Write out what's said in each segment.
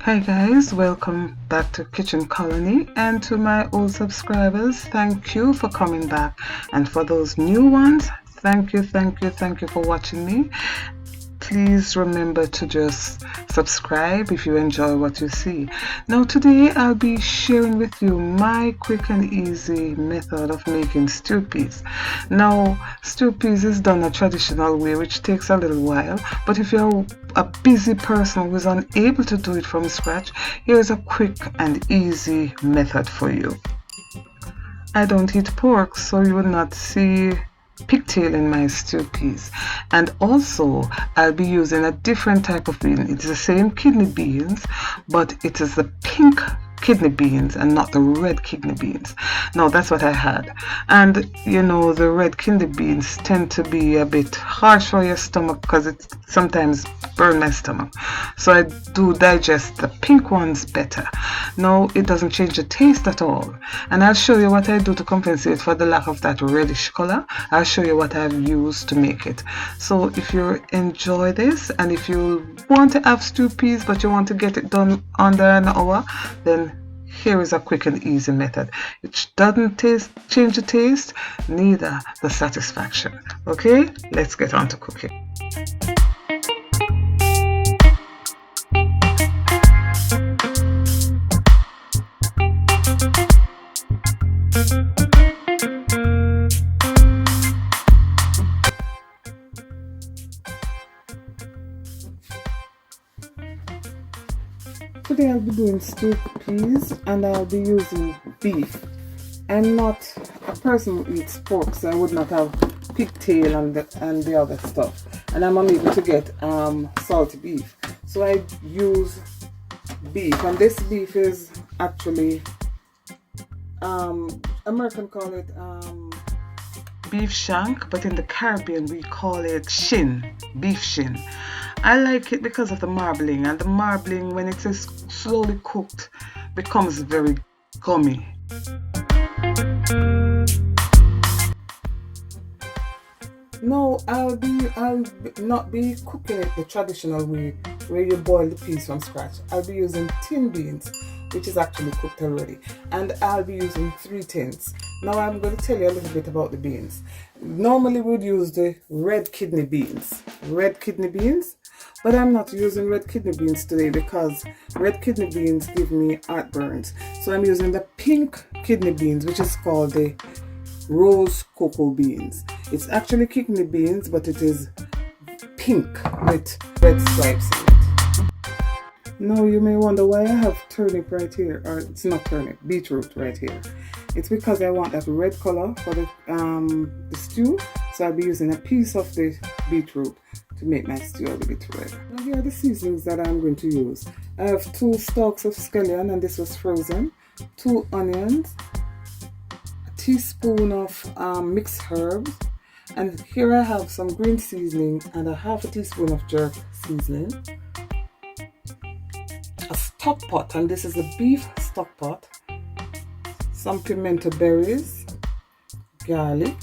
Hi guys, welcome back to Kitchen Kolony, and to my old subscribers, thank you for coming back, and for those new ones, thank you for watching me. Please remember to just subscribe if you enjoy what you see. Now today I'll be sharing with you my quick and easy method of making stew peas. Now stew peas is done a traditional way, which takes a little while, but if you're a busy person who is unable to do it from scratch, here's a quick and easy method for you. I don't eat pork, so you will not see pigtail in my stew peas, and also I'll be using a different type of bean. It's the same kidney beans, but it is the pink kidney beans and not the red kidney beans. Now that's what I had, and you know, the red kidney beans tend to be a bit harsh for your stomach because it sometimes burn my stomach, so I do digest the pink ones better. Now it doesn't change the taste at all, and I'll show you what I do to compensate for the lack of that reddish color. I'll show you what I've used to make it. So if you enjoy this, and if you want to have stew peas but you want to get it done under an hour, then here is a quick and easy method. It doesn't change the taste, neither the satisfaction. Okay, let's get on to cooking. Today I'll be doing stew peas, and I'll be using beef. I'm not a person who eats pork, so I would not have pigtail and the other stuff. And I'm unable to get salty beef, so I use beef. And this beef is actually American call it beef shank, but in the Caribbean we call it shin, beef shin. I like it because of the marbling, and the marbling, when it is slowly cooked, becomes very gummy. No, I'll not be cooking it the traditional way where you boil the peas from scratch. I'll be using tin beans, which is actually cooked already, and I'll be using 3 tins. Now I'm going to tell you a little bit about the beans. Normally we would use the red kidney beans, but I'm not using red kidney beans today because red kidney beans give me heartburns. So I'm using the pink kidney beans, which is called the rose cocoa beans. It's actually kidney beans, but it is pink with red stripes in it. Now you may wonder why I have turnip right here, or it's not turnip, beetroot right here. It's because I want that red color for the stew, so I'll be using a piece of the beetroot to make my stew a little bit red. Now here are the seasonings that I'm going to use. I have 2 stalks of scallion, and this was frozen, 2 onions, a teaspoon of mixed herbs, and here I have some green seasoning and a half a teaspoon of jerk seasoning, a stock pot, and this is a beef stock pot, some pimento berries, garlic,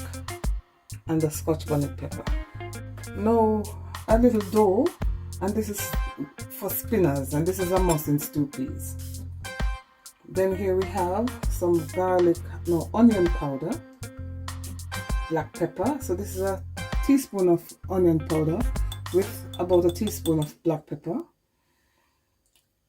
and the Scotch bonnet pepper. Now a little dough, and this is for spinners, and this is a must in stew peas. Then here we have some onion powder, black pepper. So this is a teaspoon of onion powder with about a teaspoon of black pepper,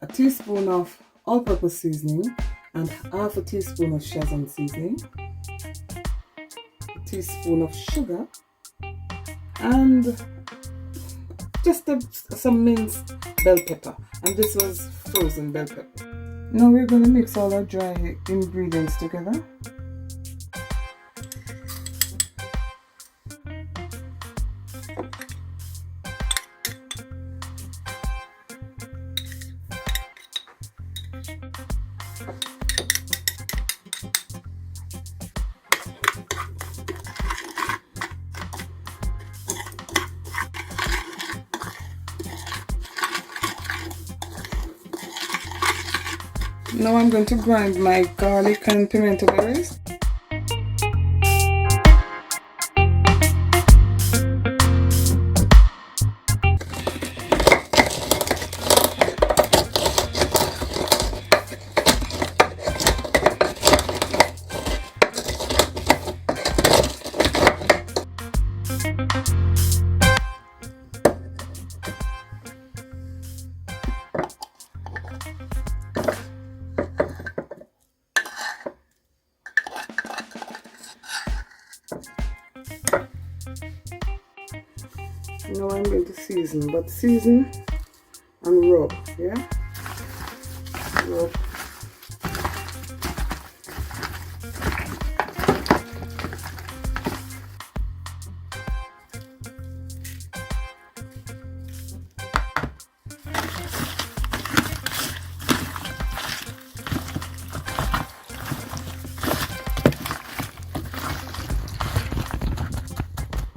a teaspoon of all-purpose seasoning, and half a teaspoon of Shazam seasoning, a teaspoon of sugar, and just some minced bell pepper, and this was frozen bell pepper. Now we're going to mix all our dry ingredients together. Now I'm going to grind my garlic and pimento berries. season, but season and rub, yeah? Rub.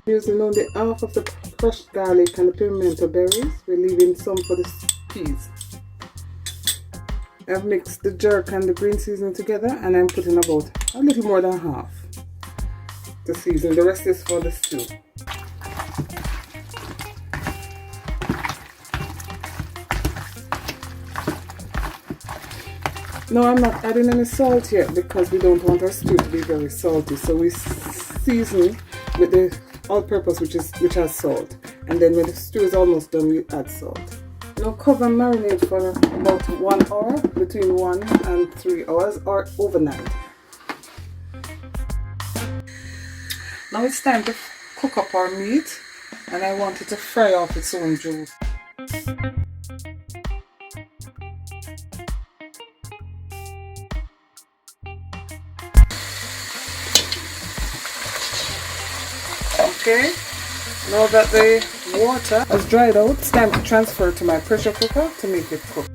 Using only half of the crushed garlic and the pimento berries. We're leaving some for the peas. I've mixed the jerk and the green seasoning together, and I'm putting about a little more than half to season. The rest is for the stew. No, I'm not adding any salt yet because we don't want our stew to be very salty. So we season with the all-purpose, which has salt, and then when the stew is almost done, we add salt. Now cover and marinate for about 1 hour, between 1 and 3 hours, or overnight. Now it's time to cook up our meat, and I want it to fry off its own juice. Okay, now that the water has dried out, it's time to transfer it to my pressure cooker to make it cook.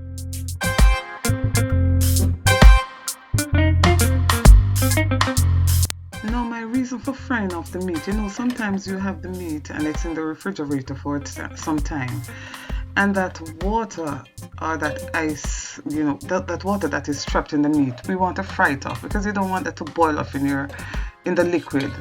Now my reason for frying off the meat, sometimes you have the meat and it's in the refrigerator for some time, and that water or that ice, that water that is trapped in the meat, we want to fry it off because you don't want that to boil off in the liquid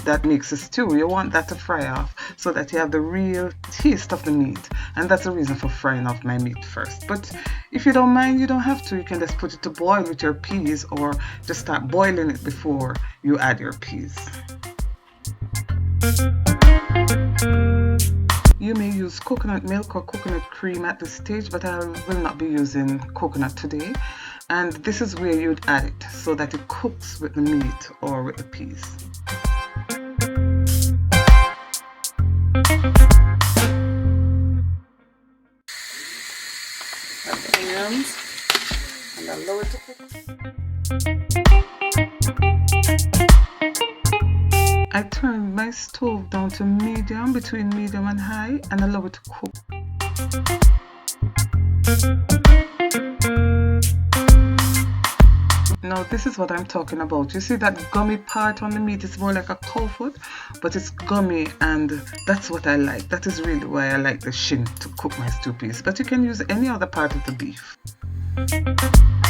that makes a stew. You want that to fry off so that you have the real taste of the meat, and that's the reason for frying off my meat first. But if you don't mind, you don't have to. You can just put it to boil with your peas, or just start boiling it before you add your peas. You may use coconut milk or coconut cream at this stage, but I will not be using coconut today. And this is where you'd add it so that it cooks with the meat or with the peas. Add the onions and allow it to cook. I turned my stove down to medium, between medium and high, and allow it to cook. Now this is what I'm talking about. You see that gummy part on the meat is more like a cow foot, but it's gummy, and that's what I like. That is really why I like the shin to cook my stew peas, but you can use any other part of the beef.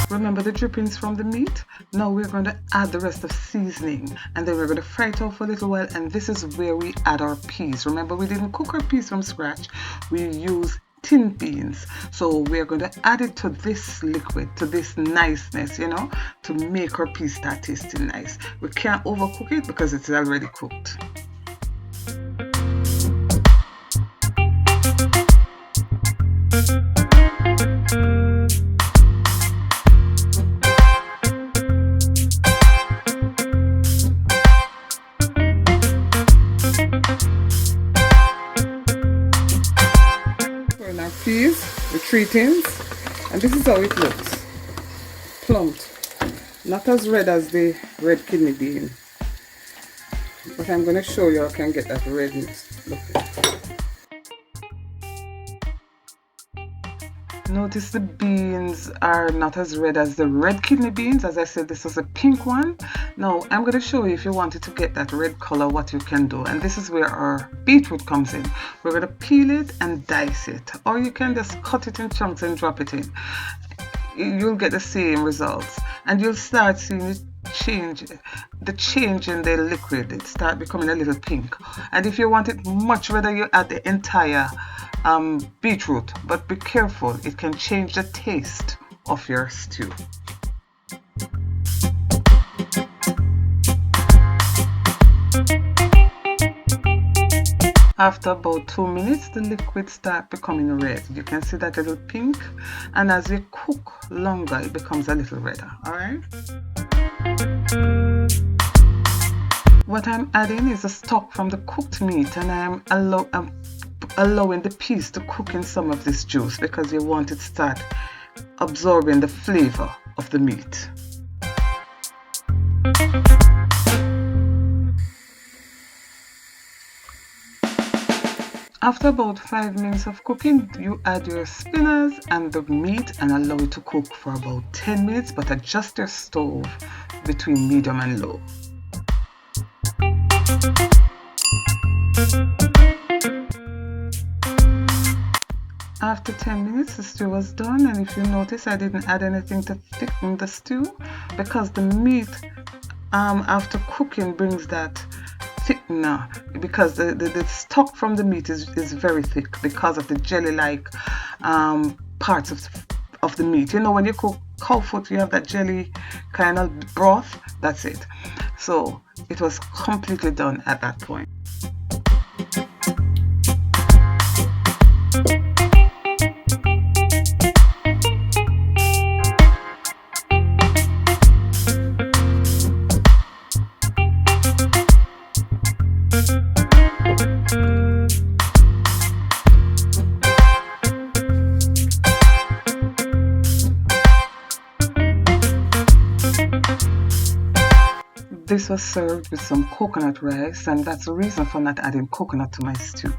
Remember the drippings from the meat? Now we're going to add the rest of seasoning, and then we're going to fry it off for a little while, and this is where we add our peas. Remember, we didn't cook our peas from scratch. We use tin beans, so we're going to add it to this liquid, to this niceness, to make our peas start tasting nice. We can't overcook it because it's already cooked. Peas, the 3 tins, and this is how it looks. Plumped, not as red as the red kidney bean, but I'm going to show you how I can get that redness looking. Notice the beans are not as red as the red kidney beans. As I said, this is a pink one. Now I'm going to show you, if you wanted to get that red color, what you can do. And this is where our beetroot comes in. We're going to peel it and dice it, or you can just cut it in chunks and drop it in. You'll get the same results, and you'll start seeing it change in the liquid. It start becoming a little pink, and if you want it much redder, you add the entire beetroot, but be careful, it can change the taste of your stew. After about 2 minutes, the liquid start becoming red. You can see that little pink, and as you cook longer, it becomes a little redder. Alright? What I'm adding is a stock from the cooked meat, and I'm allowing the peas to cook in some of this juice because you want it to start absorbing the flavor of the meat. After about 5 minutes of cooking, you add your spinners and the meat and allow it to cook for about 10 minutes, but adjust your stove between medium and low. After 10 minutes, the stew was done, and if you notice, I didn't add anything to thicken the stew because the meat after cooking brings that thickener, because the stock from the meat is very thick because of the jelly-like parts of the meat. You know, when you cook cow foot, you have that jelly kind of broth. That's it. So it was completely done at that point. This was served with some coconut rice, and that's the reason for not adding coconut to my stew.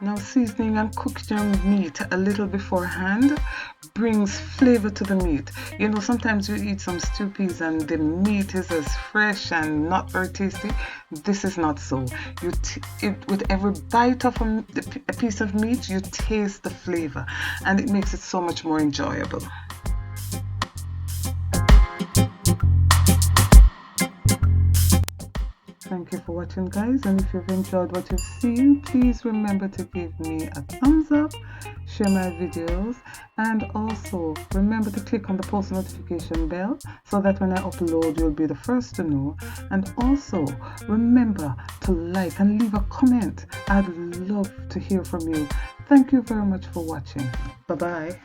Now, seasoning and cooking your meat a little beforehand brings flavor to the meat. You know, sometimes you eat some stew peas and the meat is as fresh and not very tasty. This is not so. With every bite of a piece of meat, you taste the flavor, and it makes it so much more enjoyable. Thank you for watching, guys, and if you've enjoyed what you've seen, please remember to give me a thumbs up, share my videos, and also remember to click on the post notification bell so that when I upload you'll be the first to know. And also remember to like and leave a comment. I'd love to hear from you. Thank you very much for watching. Bye bye.